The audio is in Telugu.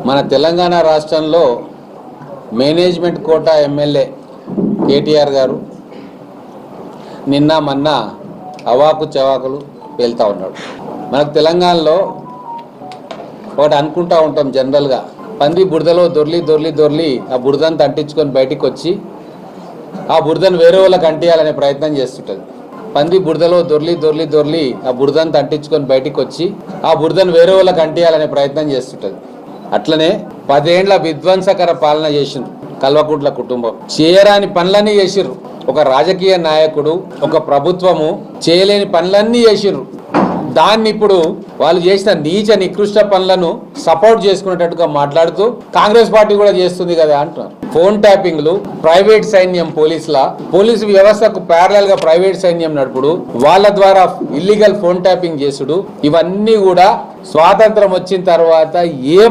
మన తెలంగాణ రాష్ట్రంలో మేనేజ్మెంట్ కోటా ఎమ్మెల్యే కేటీఆర్ గారు నిన్న మొన్న అవాకు చవాకులు పేలుతూ ఉన్నాడు. మనకు తెలంగాణలో ఒకటి అనుకుంటూ ఉంటాం జనరల్గా, పంది బురదలో దొర్లి ఆ బురదంతా అంటించుకొని బయటికి వచ్చి ఆ బురదను వేరే వాళ్ళకి అంటియాలనే ప్రయత్నం చేస్తుంటుంది. పంది బురదలో దొర్లి ఆ బురదంతా అంటించుకొని బయటికి వచ్చి ఆ బురదను వేరే వాళ్ళకి అంటియాలనే ప్రయత్నం చేస్తుంటుంది. అట్లనే 10 ఏండ్ల విధ్వంసకర పాలన చేసిండ్రు కల్వకుంట్ల కుటుంబం. చేయరాని పనులన్నీ చేసిర్రు. ఒక రాజకీయ నాయకుడు, ఒక ప్రభుత్వము చేయలేని పనులన్నీ చేసిర్రు. దాన్ని ఇప్పుడు వాళ్ళు చేసిన నీచ నికృష్ట పనులను సపోర్ట్ చేసుకునేటట్టుగా మాట్లాడుతూ కాంగ్రెస్ పార్టీ కూడా చేస్తుంది కదా అంటున్నారు. ఫోన్ ట్యాపింగ్లు, ప్రైవేట్ సైన్యం పోలీసు వ్యవస్థకు ప్యారలల్ గా ప్రైవేట్ సైన్యం నడుపుడు, వాళ్ళ ద్వారా ఇల్లీగల్ ఫోన్ ట్యాపింగ్ చేసుడు, ఇవన్నీ కూడా స్వాతంత్రం వచ్చిన తర్వాత ఏ